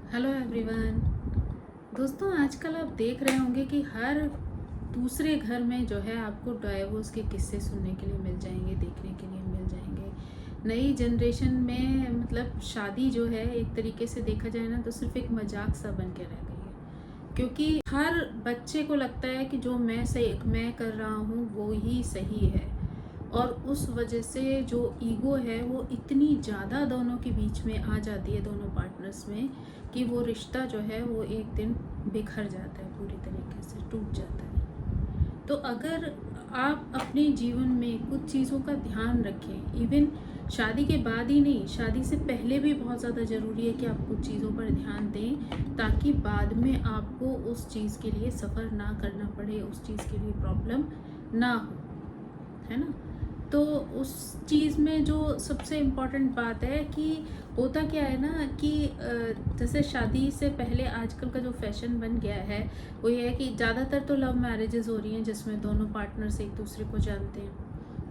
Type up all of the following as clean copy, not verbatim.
Hello everyone. दोस्तों, आजकल आप देख रहे होंगे कि हर दूसरे घर में जो है आपको डाइवोर्स के किस्से सुनने के लिए मिल जाएंगे, देखने के लिए मिल जाएंगे। नई जनरेशन में मतलब शादी जो है एक तरीके से देखा जाए ना तो सिर्फ एक मजाक सा बन के रह गई है, क्योंकि हर बच्चे को लगता है कि जो मैं कर रहा हूँ वो ही सही है। और उस वजह से जो ईगो है वो इतनी ज़्यादा दोनों के बीच में आ जाती है, दोनों पार्टनर्स में, कि वो रिश्ता जो है वो एक दिन बिखर जाता है, पूरी तरीके से टूट जाता है। तो अगर आप अपने जीवन में कुछ चीज़ों का ध्यान रखें, इवन शादी के बाद ही नहीं, शादी से पहले भी बहुत ज़्यादा ज़रूरी है कि आप कुछ चीज़ों पर ध्यान दें, ताकि बाद में आपको उस चीज़ के लिए सफ़र ना करना पड़े, उस चीज़ के लिए प्रॉब्लम ना हो, है ना। तो उस चीज़ में जो सबसे इम्पॉर्टेंट बात है कि होता क्या है ना कि जैसे शादी से पहले आजकल का जो फैशन बन गया है वो ये है कि ज़्यादातर तो लव मैरिजेस हो रही हैं, जिसमें दोनों पार्टनर्स एक दूसरे को जानते हैं,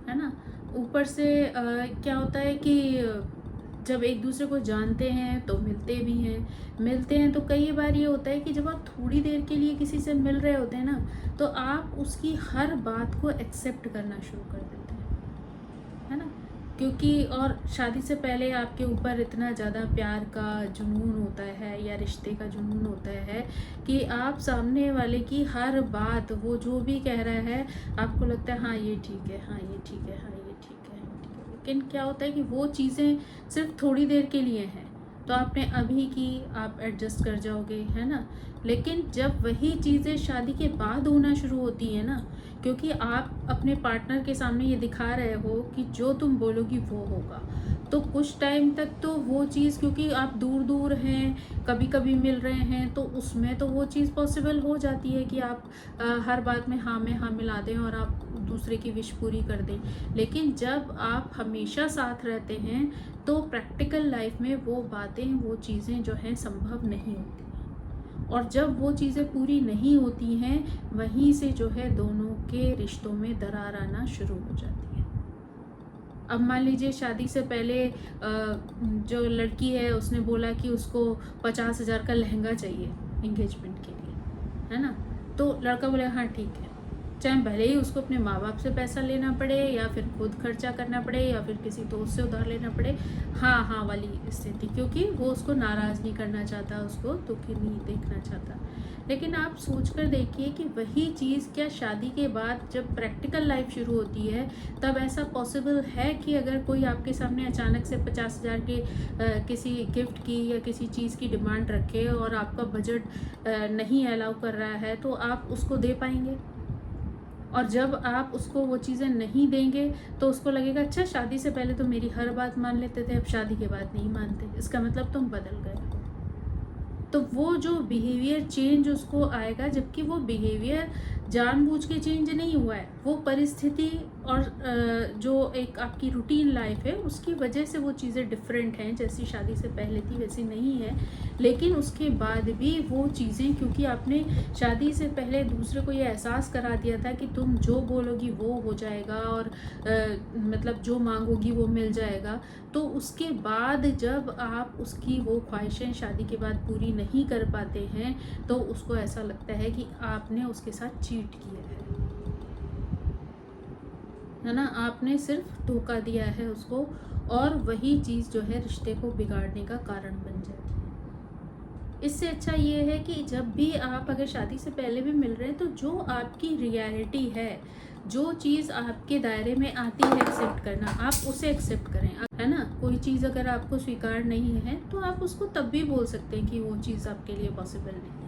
है ना। ऊपर से क्या होता है कि जब एक दूसरे को जानते हैं तो मिलते हैं तो कई बार ये होता है कि जब आप थोड़ी देर के लिए किसी से मिल रहे होते हैं ना, तो आप उसकी हर बात को एक्सेप्ट करना शुरू कर देते हैं, है ना। क्योंकि और शादी से पहले आपके ऊपर इतना ज़्यादा प्यार का जुनून होता है या रिश्ते का जुनून होता है कि आप सामने वाले की हर बात, वो जो भी कह रहा है, आपको लगता है हाँ ये ठीक है, हाँ ये ठीक है, हाँ ये ठीक है, हाँ, ठीक है। लेकिन क्या होता है कि वो चीज़ें सिर्फ थोड़ी देर के लिए हैं, तो आपने अभी की, आप एडजस्ट कर जाओगे, है ना। लेकिन जब वही चीज़ें शादी के बाद होना शुरू होती है ना, क्योंकि आप अपने पार्टनर के सामने ये दिखा रहे हो कि जो तुम बोलोगी वो होगा, तो कुछ टाइम तक तो वो चीज़, क्योंकि आप दूर दूर हैं, कभी कभी मिल रहे हैं, तो उसमें तो वो चीज़ पॉसिबल हो जाती है कि आप हर बात में हाँ मिला दें और आप दूसरे की विश पूरी कर दें। लेकिन जब आप हमेशा साथ रहते हैं तो प्रैक्टिकल लाइफ में वो बातें, वो चीज़ें जो हैं संभव नहीं होती, और जब वो चीज़ें पूरी नहीं होती हैं, वहीं से जो है दोनों के रिश्तों में दरार आना शुरू हो जाती है। अब मान लीजिए शादी से पहले जो लड़की है उसने बोला कि उसको 50,000 का लहंगा चाहिए एंगेजमेंट के लिए, है ना। तो लड़का बोले हाँ ठीक है, चाहे भले ही उसको अपने माँ बाप से पैसा लेना पड़े या फिर खुद खर्चा करना पड़े या फिर किसी दोस्त से उधार लेना पड़े, हाँ हाँ वाली स्थिति, क्योंकि वो उसको नाराज़ नहीं करना चाहता, उसको दुखी नहीं देखना चाहता। लेकिन आप सोच कर देखिए कि वही चीज़ क्या शादी के बाद जब प्रैक्टिकल लाइफ शुरू होती है तब ऐसा पॉसिबल है कि अगर कोई आपके सामने अचानक से 50,000 के किसी गिफ्ट की या किसी चीज़ की डिमांड रखे और आपका बजट नहीं अलाउ कर रहा है, तो आप उसको दे पाएंगे? और जब आप उसको वो चीज़ें नहीं देंगे तो उसको लगेगा अच्छा, शादी से पहले तो मेरी हर बात मान लेते थे, अब शादी के बाद नहीं मानते, इसका मतलब तुम बदल गए हो। तो वो जो बिहेवियर चेंज उसको आएगा, जबकि वो बिहेवियर जानबूझ के चेंज नहीं हुआ है, वो परिस्थिति और जो एक आपकी रूटीन लाइफ है उसकी वजह से वो चीज़ें डिफरेंट हैं, जैसी शादी से पहले थी वैसी नहीं है। लेकिन उसके बाद भी वो चीज़ें, क्योंकि आपने शादी से पहले दूसरे को ये एहसास करा दिया था कि तुम जो बोलोगी वो हो जाएगा और मतलब जो मांगोगी वो मिल जाएगा, तो उसके बाद जब आप उसकी वो ख्वाहिशें शादी के बाद पूरी नहीं कर पाते हैं तो उसको ऐसा लगता है कि आपने उसके साथ चीट किया है ना, आपने सिर्फ धोखा दिया है उसको, और वही चीज़ जो है रिश्ते को बिगाड़ने का कारण बन जाती है। इससे अच्छा ये है कि जब भी आप अगर शादी से पहले भी मिल रहे हैं तो जो आपकी रियलिटी है, जो चीज़ आपके दायरे में आती है एक्सेप्ट करना, आप उसे एक्सेप्ट करें, है ना। कोई चीज़ अगर आपको स्वीकार नहीं है तो आप उसको तब भी बोल सकते हैं कि वो चीज़ आपके लिए पॉसिबल नहीं है।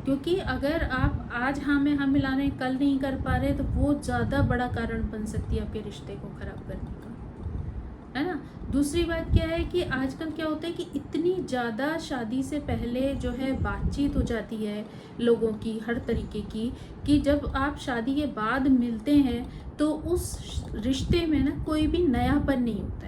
क्योंकि अगर आप आज हाँ में हाँ मिला रहे हैं, कल नहीं कर पा रहे, तो वो ज़्यादा बड़ा कारण बन सकती है आपके रिश्ते को ख़राब करने का, है ना। दूसरी बात क्या है कि आजकल क्या होता है कि इतनी ज़्यादा शादी से पहले जो है बातचीत हो जाती है लोगों की हर तरीके की, कि जब आप शादी के बाद मिलते हैं तो उस रिश्ते में ना कोई भी नयापन नहीं होता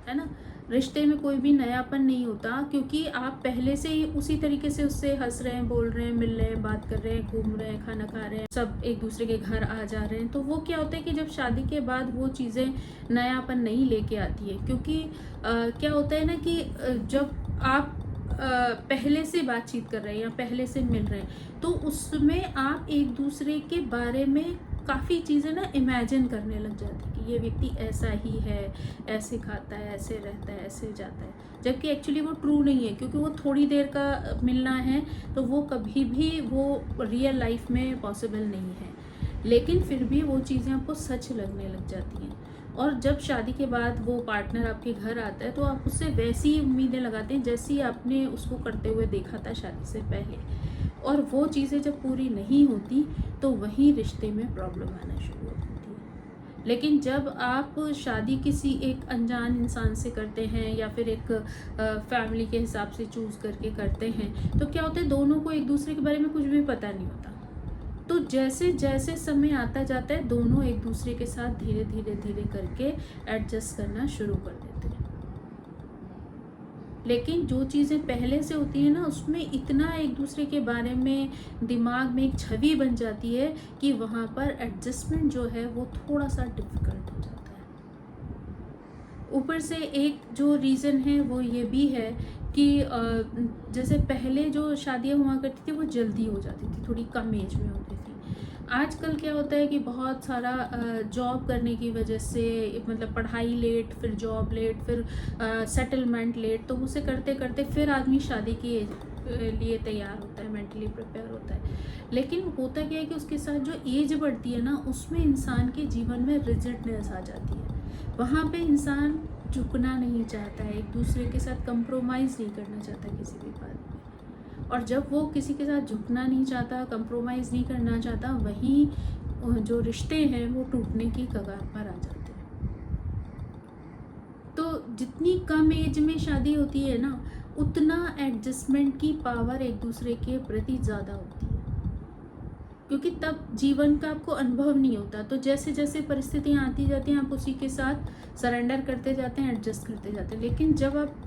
है ना। रिश्ते में कोई भी नयापन नहीं होता, क्योंकि आप पहले से ही उसी तरीके से उससे हंस रहे हैं, बोल रहे हैं, मिल रहे हैं, बात कर रहे हैं, घूम रहे हैं, खाना खा रहे हैं, सब एक दूसरे के घर आ जा रहे हैं। तो वो क्या होता है कि जब शादी के बाद वो चीज़ें नयापन नहीं लेके आती है, क्योंकि क्या होता है ना कि जब आप पहले से बातचीत कर रहे हैं या पहले से मिल रहे हैं, तो उसमें आप एक दूसरे के बारे में काफ़ी चीज़ें ना इमेजिन करने लग जाते हैं कि ये व्यक्ति ऐसा ही है, ऐसे खाता है, ऐसे रहता है, ऐसे जाता है, जबकि एक्चुअली वो ट्रू नहीं है, क्योंकि वो थोड़ी देर का मिलना है, तो वो कभी भी वो रियल लाइफ में पॉसिबल नहीं है। लेकिन फिर भी वो चीज़ें आपको सच लगने लग जाती हैं, और जब शादी के बाद वो पार्टनर आपके घर आता है तो आप उससे वैसी ही उम्मीदें लगाते हैं जैसी आपने उसको करते हुए देखा था शादी से पहले, और वो चीज़ें जब पूरी नहीं होती तो वहीं रिश्ते में प्रॉब्लम आना शुरू हो जाती है। लेकिन जब आप शादी किसी एक अनजान इंसान से करते हैं या फिर एक फैमिली के हिसाब से चूज़ करके करते हैं, तो क्या होता है, दोनों को एक दूसरे के बारे में कुछ भी पता नहीं होता। तो जैसे जैसे समय आता जाता है, दोनों एक दूसरे के साथ धीरे धीरे धीरे करके एडजस्ट करना शुरू कर देते हैं। लेकिन जो चीज़ें पहले से होती है ना, उसमें इतना एक दूसरे के बारे में दिमाग में एक छवि बन जाती है कि वहाँ पर एडजस्टमेंट जो है वो थोड़ा सा डिफ़िकल्ट हो जाता है। ऊपर से एक जो रीज़न है वो ये भी है कि जैसे पहले जो शादियाँ हुआ करती थी वो जल्दी हो जाती थी, थोड़ी कम एज में होती थी। आजकल क्या होता है कि बहुत सारा जॉब करने की वजह से, मतलब पढ़ाई लेट, फिर जॉब लेट, फिर सेटलमेंट लेट, तो उसे करते करते फिर आदमी शादी के लिए तैयार होता है, मेंटली प्रिपेयर होता है। लेकिन होता क्या है कि उसके साथ जो एज बढ़ती है ना, उसमें इंसान के जीवन में रिजिडनेस आ जाती है। वहाँ पे इंसान झुकना नहीं चाहता है, एक दूसरे के साथ कंप्रोमाइज़ नहीं करना चाहता किसी भी बात में। और जब वो किसी के साथ झुकना नहीं चाहता, कंप्रोमाइज़ नहीं करना चाहता, वहीं जो रिश्ते हैं वो टूटने की कगार पर आ जाते हैं। तो जितनी कम एज में शादी होती है ना, उतना एडजस्टमेंट की पावर एक दूसरे के प्रति ज़्यादा होती है, क्योंकि तब जीवन का आपको अनुभव नहीं होता। तो जैसे जैसे परिस्थितियाँ आती जाती हैं, आप उसी के साथ सरेंडर करते जाते हैं, एडजस्ट करते जाते हैं। लेकिन जब आप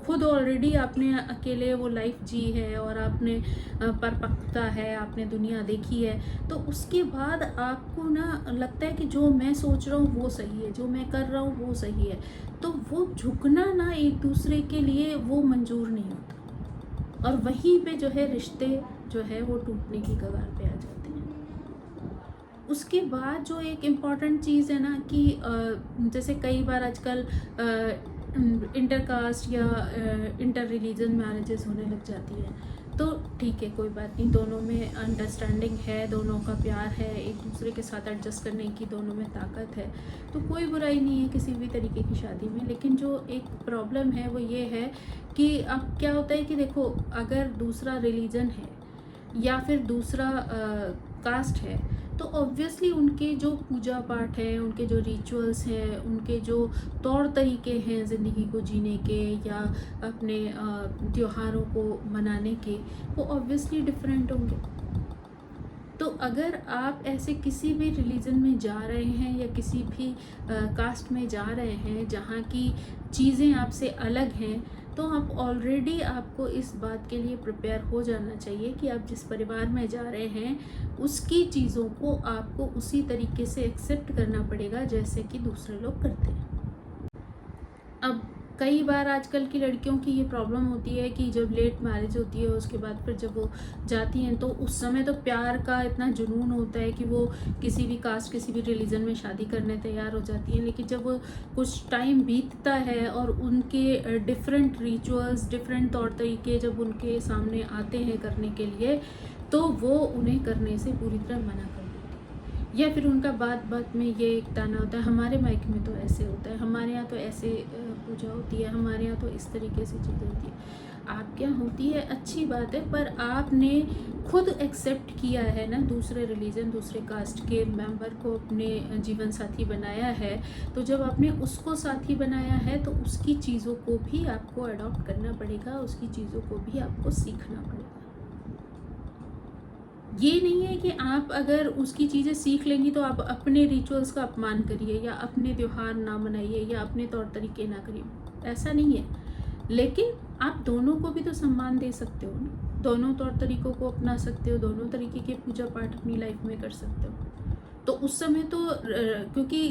खुद ऑलरेडी आपने अकेले वो लाइफ जी है और आपने परिपक्वता है, आपने दुनिया देखी है, तो उसके बाद आपको ना लगता है कि जो मैं सोच रहा हूँ वो सही है, जो मैं कर रहा हूँ वो सही है। तो वो झुकना ना एक दूसरे के लिए वो मंजूर नहीं होता, और वहीं पे जो है रिश्ते जो है वो टूटने की कगार पे आ जाते हैं। उसके बाद जो एक इम्पॉर्टेंट चीज़ है ना कि जैसे कई बार आजकल इंटर कास्ट या इंटर रिलीजन मैरिजेस होने लग जाती हैं, तो ठीक है, कोई बात नहीं, दोनों में अंडरस्टैंडिंग है, दोनों का प्यार है, एक दूसरे के साथ एडजस्ट करने की दोनों में ताकत है, तो कोई बुराई नहीं है किसी भी तरीके की शादी में। लेकिन जो एक प्रॉब्लम है वो ये है कि अब क्या होता है कि देखो, अगर दूसरा रिलीजन है या फिर दूसरा कास्ट है, तो ऑब्वियसली उनके जो पूजा पाठ है, उनके जो रिचुअल्स हैं, उनके जो तौर तरीके हैं ज़िंदगी को जीने के या अपने त्योहारों को मनाने के, वो ऑब्वियसली डिफरेंट होंगे। तो अगर आप ऐसे किसी भी रिलीजन में जा रहे हैं या किसी भी कास्ट में जा रहे हैं जहाँ की चीज़ें आपसे अलग हैं, तो आप ऑलरेडी आपको इस बात के लिए प्रिपेयर हो जाना चाहिए कि आप जिस परिवार में जा रहे हैं उसकी चीज़ों को आपको उसी तरीके से एक्सेप्ट करना पड़ेगा जैसे कि दूसरे लोग करते हैं। अब कई बार आजकल की लड़कियों की ये प्रॉब्लम होती है कि जब लेट मैरिज होती है, उसके बाद फिर जब वो जाती हैं तो उस समय तो प्यार का इतना जुनून होता है कि वो किसी भी कास्ट, किसी भी रिलीजन में शादी करने तैयार हो जाती हैं। लेकिन जब वो कुछ टाइम बीतता है और उनके डिफरेंट रिचुअल्स, डिफरेंट तौर तरीके जब उनके सामने आते हैं करने के लिए, तो वो उन्हें करने से पूरी तरह मना कर, या फिर उनका बात बात में ये एक ताना होता है, हमारे मायके में तो ऐसे होता है, हमारे यहाँ तो ऐसे पूजा होती है, हमारे यहाँ तो इस तरीके से चीज़ें होती है। आपके यहाँ होती है, अच्छी बात है, पर आपने खुद एक्सेप्ट किया है ना दूसरे रिलीजन, दूसरे कास्ट के मेंबर को अपने जीवन साथी बनाया है, तो जब आपने उसको साथी बनाया है तो उसकी चीज़ों को भी आपको अडॉप्ट करना पड़ेगा, उसकी चीज़ों को भी आपको सीखना पड़ेगा। ये नहीं है कि आप अगर उसकी चीज़ें सीख लेंगी तो आप अपने रिचुअल्स का अपमान करिए या अपने त्यौहार ना मनाइए या अपने तौर तरीके ना करिए, ऐसा नहीं है। लेकिन आप दोनों को भी तो सम्मान दे सकते हो ना, दोनों तौर तरीकों को अपना सकते हो, दोनों तरीके के पूजा पाठ अपनी लाइफ में कर सकते हो। तो उस समय तो क्योंकि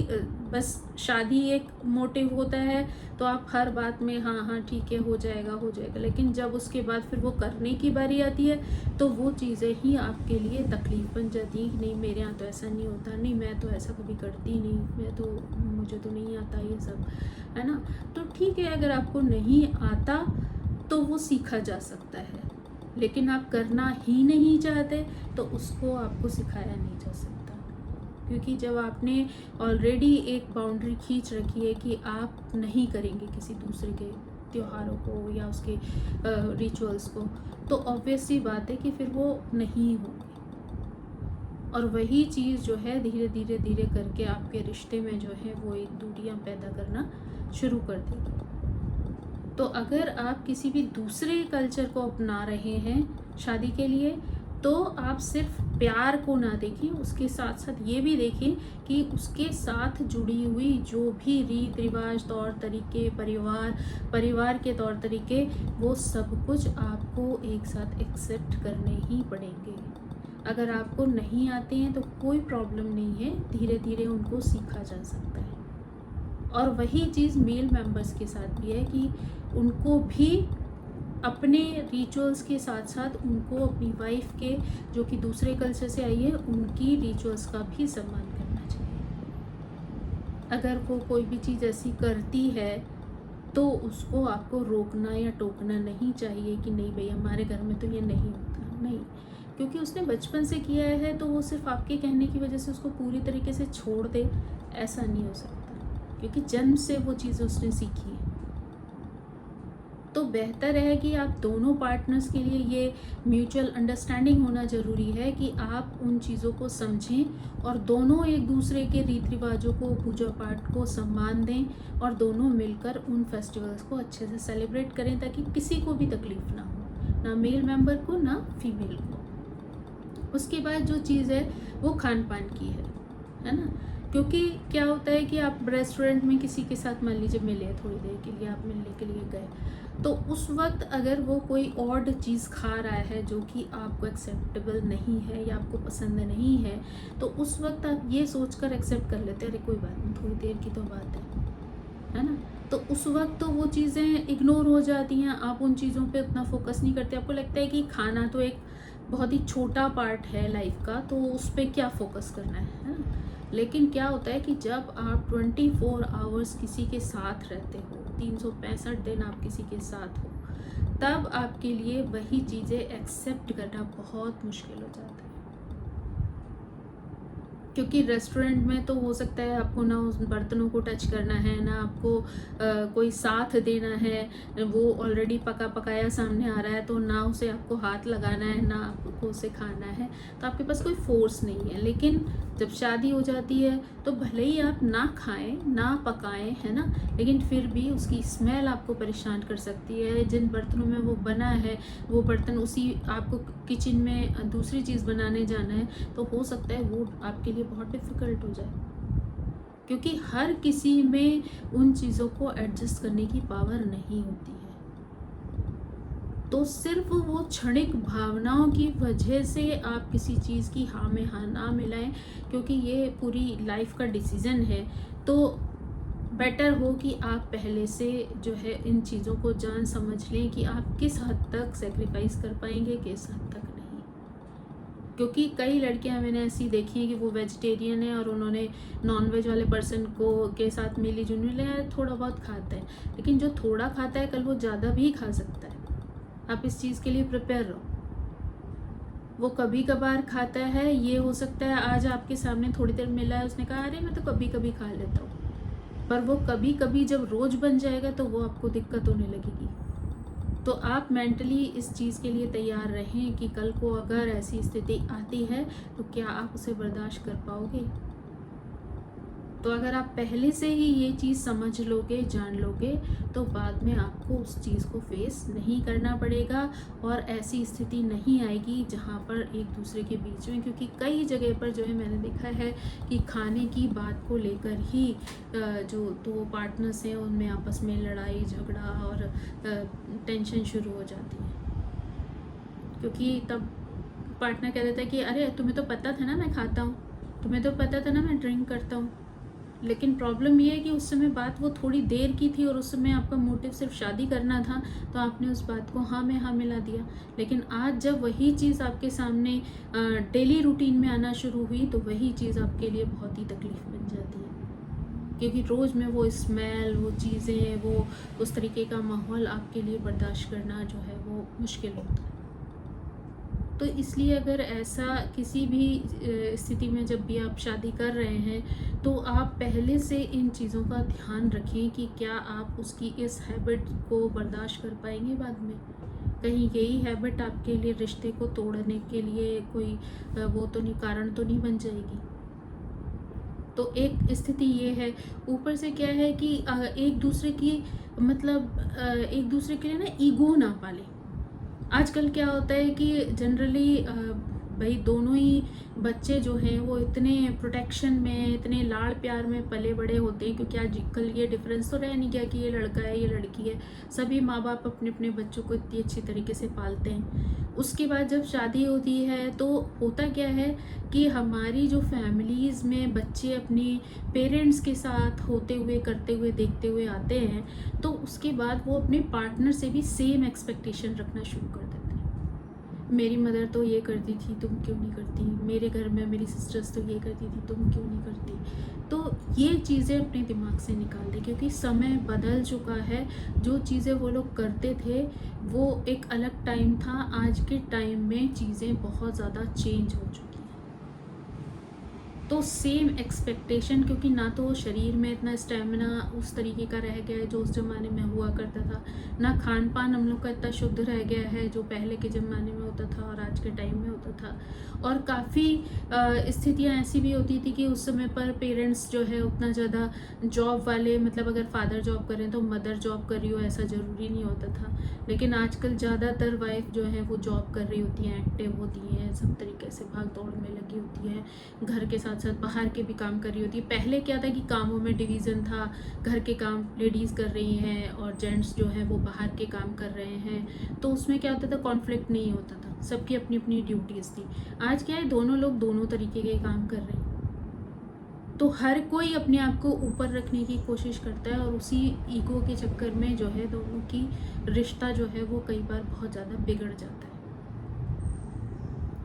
बस शादी एक मोटिव होता है, तो आप हर बात में हाँ हाँ ठीक है हो जाएगा हो जाएगा, लेकिन जब उसके बाद फिर वो करने की बारी आती है तो वो चीज़ें ही आपके लिए तकलीफ बन जाती हैं कि नहीं मेरे यहाँ तो ऐसा नहीं होता, नहीं मैं तो ऐसा कभी करती नहीं, मुझे तो नहीं आता ये सब, है ना। तो ठीक है, अगर आपको नहीं आता तो वो सीखा जा सकता है, लेकिन आप करना ही नहीं चाहते तो उसको आपको सिखाया नहीं जा सकता, क्योंकि जब आपने ऑलरेडी एक बाउंड्री खींच रखी है कि आप नहीं करेंगे किसी दूसरे के त्योहारों को या उसके रिचुअल्स को, तो ऑब्वियस सी बात है कि फिर वो नहीं होंगे, और वही चीज़ जो है धीरे धीरे धीरे करके आपके रिश्ते में जो है वो एक दूरियां पैदा करना शुरू कर देगी। तो अगर आप किसी भी दूसरे कल्चर को अपना रहे हैं शादी के लिए, तो आप सिर्फ प्यार को ना देखें, उसके साथ साथ ये भी देखें कि उसके साथ जुड़ी हुई जो भी रीत रिवाज, तौर तरीके, परिवार के तौर तरीके, वो सब कुछ आपको एक साथ एक्सेप्ट करने ही पड़ेंगे। अगर आपको नहीं आते हैं तो कोई प्रॉब्लम नहीं है, धीरे धीरे उनको सीखा जा सकता है। और वही चीज़ मेल मेंबर्स के साथ भी है कि उनको भी अपने रिचुअल्स के साथ साथ उनको अपनी वाइफ के जो कि दूसरे कल्चर से आई है उनकी रिचुअल्स का भी सम्मान करना चाहिए। अगर वो कोई भी चीज़ ऐसी करती है तो उसको आपको रोकना या टोकना नहीं चाहिए कि नहीं भाई हमारे घर में तो ये नहीं होता, नहीं, क्योंकि उसने बचपन से किया है तो वो सिर्फ आपके कहने की वजह से उसको पूरी तरीके से छोड़ दे, ऐसा नहीं हो सकता, क्योंकि जन्म से वो चीज़ उसने सीखी है। तो बेहतर है कि आप दोनों पार्टनर्स के लिए ये म्यूचुअल अंडरस्टैंडिंग होना ज़रूरी है कि आप उन चीज़ों को समझें और दोनों एक दूसरे के रीति रिवाजों को, पूजा पाठ को सम्मान दें, और दोनों मिलकर उन फेस्टिवल्स को अच्छे से सेलिब्रेट करें ताकि किसी को भी तकलीफ़ ना हो, ना मेल मेंबर को ना फीमेल को। उसके बाद जो चीज़ है वो खान पान की है ना। क्योंकि क्या होता है कि आप रेस्टोरेंट में किसी के साथ मान लीजिए मिले, थोड़ी देर के लिए आप मिलने के लिए गए, तो उस वक्त अगर वो कोई ऑड चीज़ खा रहा है जो कि आपको एक्सेप्टेबल नहीं है या आपको पसंद नहीं है, तो उस वक्त आप ये सोचकर एक्सेप्ट कर लेते हैं अरे कोई बात नहीं, थोड़ी देर की तो बात है ना। तो उस वक्त तो वो चीज़ें इग्नोर हो जाती हैं, आप उन चीज़ों पे उतना फोकस नहीं करते, आपको लगता है कि खाना तो एक बहुत ही छोटा पार्ट है लाइफ का, तो उस पर क्या फोकस करना है ना। लेकिन क्या होता है कि जब आप 24 आवर्स किसी के साथ रहते हो, 365 दिन आप किसी के साथ हो, तब आपके लिए वही चीज़ें एक्सेप्ट करना बहुत मुश्किल हो जाता है। क्योंकि रेस्टोरेंट में तो हो सकता है आपको ना उस बर्तनों को टच करना है, ना आपको कोई साथ देना है, वो ऑलरेडी पका पकाया सामने आ रहा है तो ना उसे आपको हाथ लगाना है, ना आपको उसे खाना है, तो आपके पास कोई फोर्स नहीं है। लेकिन जब शादी हो जाती है तो भले ही आप ना खाएं ना पकाएं, है ना, लेकिन फिर भी उसकी स्मेल आपको परेशान कर सकती है। जिन बर्तनों में वो बना है वो बर्तन उसी आपको किचन में दूसरी चीज़ बनाने जाना है तो हो सकता है वो आपके लिए बहुत डिफ़िकल्ट हो जाए, क्योंकि हर किसी में उन चीज़ों को एडजस्ट करने की पावर नहीं होती है। तो सिर्फ वो क्षणिक भावनाओं की वजह से आप किसी चीज़ की हाँ में हाँ ना मिलाएं, क्योंकि ये पूरी लाइफ का डिसीज़न है। तो बेटर हो कि आप पहले से जो है इन चीज़ों को जान समझ लें कि आप किस हद तक सेक्रीफाइस कर पाएंगे, किस हद तक नहीं। क्योंकि कई लड़कियां मैंने ऐसी देखी हैं कि वो वेजिटेरियन है और उन्होंने नॉनवेज वाले पर्सन को के साथ मिली जुली ले थोड़ा बहुत खाता है, लेकिन जो थोड़ा खाता है कल वो ज़्यादा भी खा सकता है। आप इस चीज़ के लिए प्रिपेयर रहो। वो कभी कभार खाता है, ये हो सकता है आज आपके सामने थोड़ी देर मिला है, उसने कहा अरे मैं तो कभी कभी खा लेता हूँ, पर वो कभी कभी जब रोज़ बन जाएगा तो वो आपको दिक्कत होने लगेगी। तो आप मेंटली इस चीज़ के लिए तैयार रहें कि कल को अगर ऐसी स्थिति आती है तो क्या आप उसे बर्दाश्त कर पाओगे। तो अगर आप पहले से ही ये चीज़ समझ लोगे, जान लोगे, तो बाद में आपको उस चीज़ को फेस नहीं करना पड़ेगा और ऐसी स्थिति नहीं आएगी जहाँ पर एक दूसरे के बीच में, क्योंकि कई जगह पर जो है मैंने देखा है कि खाने की बात को लेकर ही जो दो पार्टनर्स हैं उनमें आपस में लड़ाई झगड़ा और टेंशन शुरू हो जाती है, क्योंकि तब पार्टनर कह देता है कि अरे तुम्हें तो पता था ना मैं खाता हूँ, तुम्हें तो पता था ना मैं ड्रिंक करता हूँ। लेकिन प्रॉब्लम ये है कि उस समय बात वो थोड़ी देर की थी और उस समय आपका मोटिव सिर्फ शादी करना था, तो आपने उस बात को हाँ में हाँ मिला दिया। लेकिन आज जब वही चीज़ आपके सामने डेली रूटीन में आना शुरू हुई, तो वही चीज़ आपके लिए बहुत ही तकलीफ बन जाती है, क्योंकि रोज़ में वो स्मेल, वो चीज़ें, वो उस तरीके का माहौल आपके लिए बर्दाश्त करना जो है वो मुश्किल होता है। तो इसलिए अगर ऐसा किसी भी स्थिति में जब भी आप शादी कर रहे हैं, तो आप पहले से इन चीज़ों का ध्यान रखें कि क्या आप उसकी इस हैबिट को बर्दाश्त कर पाएंगे बाद में। कहीं यही हैबिट आपके लिए रिश्ते को तोड़ने के लिए कोई वो तो नहीं, कारण तो नहीं बन जाएगी। तो एक स्थिति ये है। ऊपर से क्या है कि एक दूसरे की मतलब एक दूसरे के लिए ना ईगो ना पालें। आजकल क्या होता है कि जनरली भाई दोनों ही बच्चे जो हैं वो इतने प्रोटेक्शन में, इतने लाड़ प्यार में पले बड़े होते हैं, क्योंकि आजकल ये डिफरेंस तो रह नहीं गया कि ये लड़का है ये लड़की है। सभी माँ बाप अपने अपने बच्चों को इतनी अच्छी तरीके से पालते हैं। उसके बाद जब शादी होती है तो होता क्या है कि हमारी जो फैमिलीज़ में बच्चे अपने पेरेंट्स के साथ होते हुए, करते हुए, देखते हुए आते हैं, तो उसके बाद वो अपने पार्टनर से भी सेम एक्सपेक्टेशन रखना शुरू कर देते हैं। मेरी मदर तो ये करती थी, तुम क्यों नहीं करती? मेरे घर में मेरी सिस्टर्स तो ये करती थी, तुम क्यों नहीं करती? तो ये चीज़ें अपने दिमाग से निकाल दें, क्योंकि समय बदल चुका है। जो चीज़ें वो लोग करते थे वो एक अलग टाइम था, आज के टाइम में चीज़ें बहुत ज़्यादा चेंज हो चुकी हैं। तो सेम एक्सपेक्टेशन, क्योंकि ना तो शरीर में इतना स्टेमिना उस तरीके का रह गया है जो उस ज़माने में हुआ करता था, ना खान पान हम लोग का इतना शुद्ध रह गया है जो पहले के ज़माने में होता था और आज के टाइम में होता था। और काफ़ी स्थितियाँ ऐसी भी होती थी कि उस समय पर पेरेंट्स जो है उतना ज़्यादा जॉब वाले, मतलब अगर फादर जॉब करें तो मदर जॉब कर रही हो ऐसा ज़रूरी नहीं होता था। लेकिन आजकल ज़्यादातर वाइफ जो है वो जॉब कर रही होती हैं, एक्टिव होती हैं, सब तरीके से भाग दौड़ में लगी होती हैं, घर के साथ साथ बाहर के भी काम कर रही होती है। पहले क्या था कि कामों में डिवीज़न था, घर के काम लेडीज़ कर रही हैं और जेंट्स जो हैं वो बाहर के काम कर रहे हैं, तो उसमें क्या होता था, कॉन्फ्लिक्ट नहीं होता था, सबकी अपनी अपनी ड्यूटीज़ थी। आज क्या है, दोनों लोग दोनों तरीके के काम कर रहे हैं, तो हर कोई अपने आप को ऊपर रखने की कोशिश करता है और उसी ईगो के चक्कर में जो है दोनों की रिश्ता जो है वो कई बार बहुत ज़्यादा बिगड़ जाता है।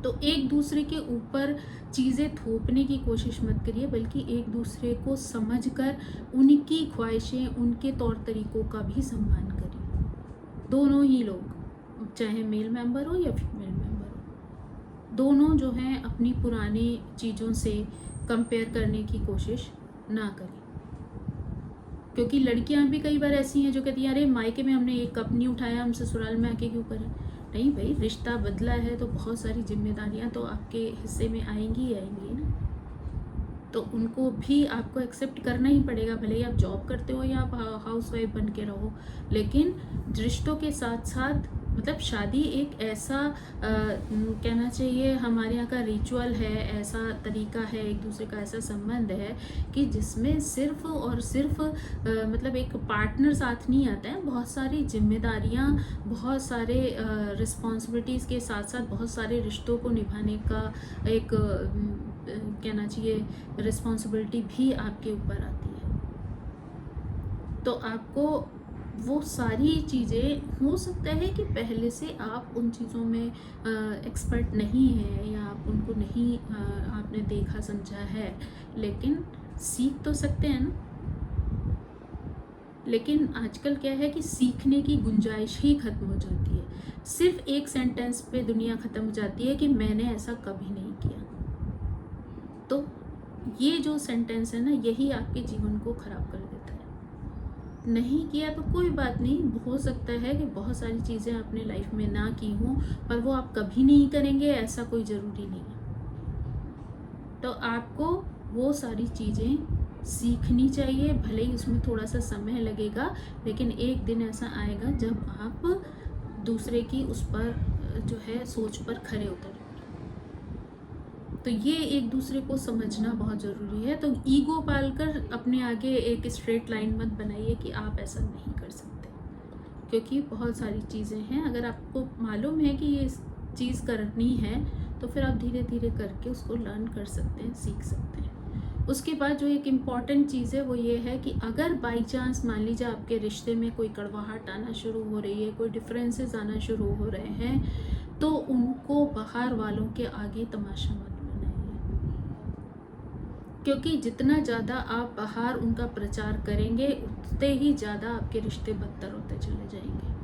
तो एक दूसरे के ऊपर चीज़ें थोपने की कोशिश मत करिए, बल्कि एक दूसरे को समझकर उनकी ख्वाहिशें, उनके तौर तरीक़ों का भी सम्मान करिए। दोनों ही लोग, चाहे मेल मेंबर हो या फीमेल मेंबर हो, दोनों जो हैं अपनी पुरानी चीज़ों से कंपेयर करने की कोशिश ना करें। क्योंकि लड़कियां भी कई बार ऐसी हैं जो कहती हैं अरे मायके में हमने एक कप नहीं उठाया, हम ससुराल में आके क्यों करें? नहीं भाई, रिश्ता बदला है तो बहुत सारी जिम्मेदारियां तो आपके हिस्से में आएंगी ही आएंगी ना, तो उनको भी आपको एक्सेप्ट करना ही पड़ेगा, भले ही आप जॉब करते हो या आप हाउस वाइफ बन के रहो। लेकिन रिश्तों के साथ साथ मतलब शादी एक ऐसा कहना चाहिए हमारे यहाँ का रिचुअल है, ऐसा तरीका है, एक दूसरे का ऐसा संबंध है कि जिसमें सिर्फ और सिर्फ मतलब एक पार्टनर साथ नहीं आता है, बहुत सारी जिम्मेदारियाँ, बहुत सारे रिस्पॉन्सिबिलिटीज़ के साथ साथ बहुत सारे रिश्तों को निभाने का एक कहना चाहिए रिस्पॉन्सिबिलिटी भी आपके ऊपर आती है। तो आपको वो सारी चीज़ें, हो सकता है कि पहले से आप उन चीज़ों में एक्सपर्ट नहीं हैं या आप उनको नहीं आपने देखा समझा है, लेकिन सीख तो सकते हैं ना। लेकिन आजकल क्या है कि सीखने की गुंजाइश ही ख़त्म हो जाती है। सिर्फ एक सेंटेंस पे दुनिया ख़त्म हो जाती है कि मैंने ऐसा कभी नहीं किया। तो ये जो सेंटेंस है ना, यही आपके जीवन को ख़राब कर देता है। नहीं किया तो कोई बात नहीं, हो सकता है कि बहुत सारी चीज़ें आपने लाइफ में ना की हों, पर वो आप कभी नहीं करेंगे ऐसा कोई ज़रूरी नहीं है। तो आपको वो सारी चीज़ें सीखनी चाहिए, भले ही उसमें थोड़ा सा समय लगेगा, लेकिन एक दिन ऐसा आएगा जब आप दूसरे की उस पर जो है सोच पर खरे उतरेंगे। तो ये एक दूसरे को समझना बहुत ज़रूरी है। तो ईगो पालकर अपने आगे एक स्ट्रेट लाइन मत बनाइए कि आप ऐसा नहीं कर सकते, क्योंकि बहुत सारी चीज़ें हैं। अगर आपको मालूम है कि ये चीज़ करनी है तो फिर आप धीरे धीरे करके उसको लर्न कर सकते हैं, सीख सकते हैं। उसके बाद जो एक इम्पॉर्टेंट चीज़ है वो ये है कि अगर बाई चांस मान लीजिए आपके रिश्ते में कोई कड़वाहट आना शुरू हो रही है, कोई डिफरेंसेस आना शुरू हो रहे हैं, तो उनको बाहर वालों के आगे तमाशा मत बनाइए, क्योंकि जितना ज़्यादा आप बाहर उनका प्रचार करेंगे उतने ही ज़्यादा आपके रिश्ते बदतर होते चले जाएंगे,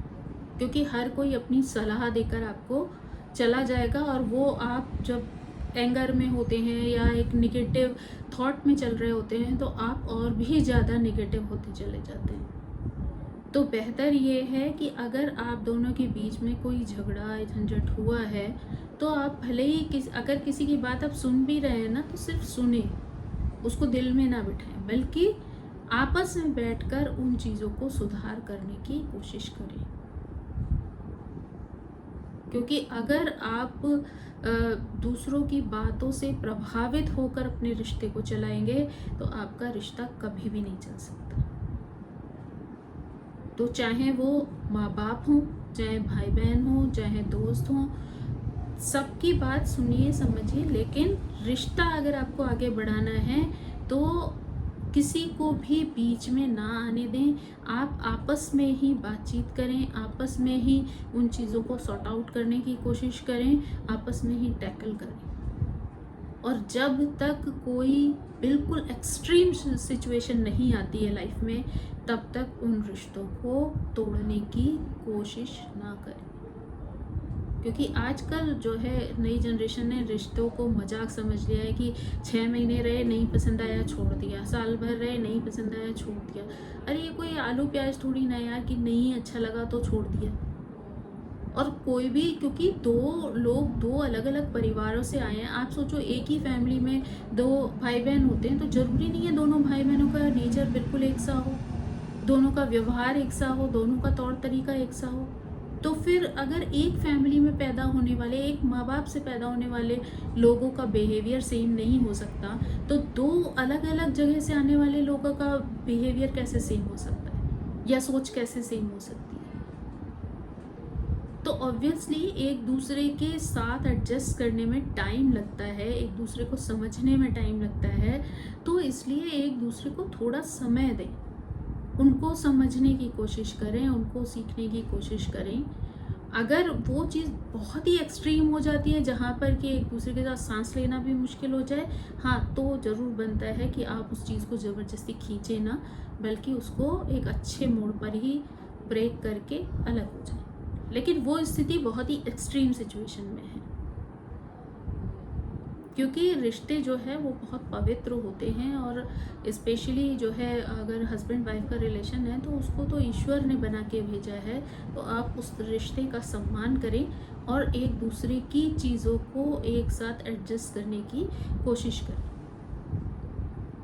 क्योंकि हर कोई अपनी सलाह देकर आपको चला जाएगा, और वो आप जब एंगर में होते हैं या एक निगेटिव थॉट में चल रहे होते हैं तो आप और भी ज़्यादा निगेटिव होते चले जाते हैं। तो बेहतर ये है कि अगर आप दोनों के बीच में कोई झगड़ा झंझट हुआ है तो आप भले ही अगर किसी की बात आप सुन भी रहे हैं ना, तो सिर्फ सुने, उसको दिल में ना बिठाएं, बल्कि आपस में बैठकर उन चीज़ों को सुधार करने की कोशिश करें। क्योंकि अगर आप दूसरों की बातों से प्रभावित होकर अपने रिश्ते को चलाएंगे तो आपका रिश्ता कभी भी नहीं चल सकता। तो चाहे वो माँ बाप हों, चाहे भाई बहन हों, चाहे दोस्त हों, सबकी बात सुनिए समझिए, लेकिन रिश्ता अगर आपको आगे बढ़ाना है तो किसी को भी बीच में ना आने दें। आप आपस में ही बातचीत करें, आपस में ही उन चीज़ों को सॉर्ट आउट करने की कोशिश करें, आपस में ही टैकल करें। और जब तक कोई बिल्कुल एक्सट्रीम सिचुएशन नहीं आती है लाइफ में, तब तक उन रिश्तों को तोड़ने की कोशिश ना करें, क्योंकि आजकल जो है नई जनरेशन ने रिश्तों को मजाक समझ लिया है कि 6 महीने रहे, नहीं पसंद आया छोड़ दिया, साल भर रहे, नहीं पसंद आया छोड़ दिया। अरे ये कोई आलू प्याज थोड़ी ना यार कि नहीं अच्छा लगा तो छोड़ दिया। और कोई भी, क्योंकि दो लोग दो अलग अलग परिवारों से आए हैं, आप सोचो एक ही फैमिली में 2 भाई बहन होते हैं तो ज़रूरी नहीं है दोनों भाई बहनों का नेचर बिल्कुल एक सा हो, दोनों का व्यवहार एक सा हो, दोनों का तौर तरीका एक सा हो। तो फिर अगर एक फैमिली में पैदा होने वाले, एक माँ बाप से पैदा होने वाले लोगों का बिहेवियर सेम नहीं हो सकता, तो 2 अलग अलग जगह से आने वाले लोगों का बिहेवियर कैसे सेम हो सकता है, या सोच कैसे सेम हो सकती है। तो ऑब्वियसली एक दूसरे के साथ एडजस्ट करने में टाइम लगता है, एक दूसरे को समझने में टाइम लगता है, तो इसलिए एक दूसरे को थोड़ा समय दें, उनको समझने की कोशिश करें, उनको सीखने की कोशिश करें। अगर वो चीज़ बहुत ही एक्सट्रीम हो जाती है जहाँ पर कि एक दूसरे के साथ सांस लेना भी मुश्किल हो जाए, हाँ तो ज़रूर बनता है कि आप उस चीज़ को ज़बरदस्ती खींचे ना, बल्कि उसको एक अच्छे मोड़ पर ही ब्रेक करके अलग हो जाए। लेकिन वो स्थिति बहुत ही एक्सट्रीम सिचुएशन में है, क्योंकि रिश्ते जो है वो बहुत पवित्र होते हैं, और स्पेशली जो है अगर हस्बैंड वाइफ का रिलेशन है तो उसको तो ईश्वर ने बना के भेजा है, तो आप उस रिश्ते का सम्मान करें और एक दूसरे की चीज़ों को एक साथ एडजस्ट करने की कोशिश करें।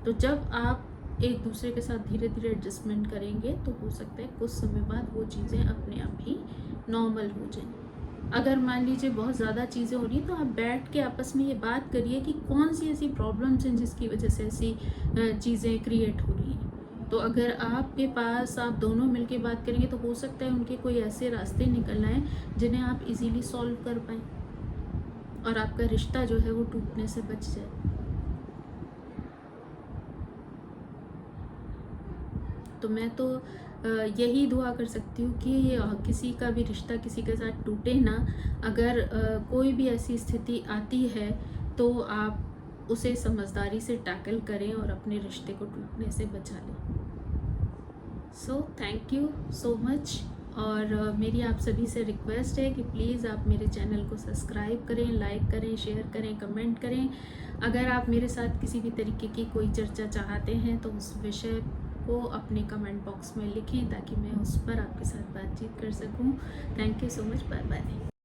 तो जब आप एक दूसरे के साथ धीरे धीरे एडजस्टमेंट करेंगे तो हो सकता है कुछ समय बाद वो चीज़ें अपने आप ही नॉर्मल हो जाएं। अगर मान लीजिए बहुत ज़्यादा चीज़ें हो रही हैं तो आप बैठ के आपस में ये बात करिए कि कौन सी ऐसी प्रॉब्लम्स हैं जिसकी वजह से ऐसी चीज़ें क्रिएट हो रही हैं। तो अगर आपके पास आप दोनों मिलके बात करेंगे तो हो सकता है उनके कोई ऐसे रास्ते निकल आएँ जिन्हें आप इजीली सॉल्व कर पाएँ और आपका रिश्ता जो है वो टूटने से बच जाए। तो मैं तो यही दुआ कर सकती हूँ कि किसी का भी रिश्ता किसी के साथ टूटे ना। अगर कोई भी ऐसी स्थिति आती है तो आप उसे समझदारी से टैकल करें और अपने रिश्ते को टूटने से बचा लें। So thank you so much. और मेरी आप सभी से रिक्वेस्ट है कि प्लीज़ आप मेरे चैनल को सब्सक्राइब करें, लाइक करें, शेयर करें, कमेंट करें। अगर आप मेरे साथ किसी भी तरीके की कोई चर्चा चाहते हैं तो उस विषय को अपने कमेंट बॉक्स में लिखें ताकि मैं उस पर आपके साथ बातचीत कर सकूं। Thank you so much. Bye bye.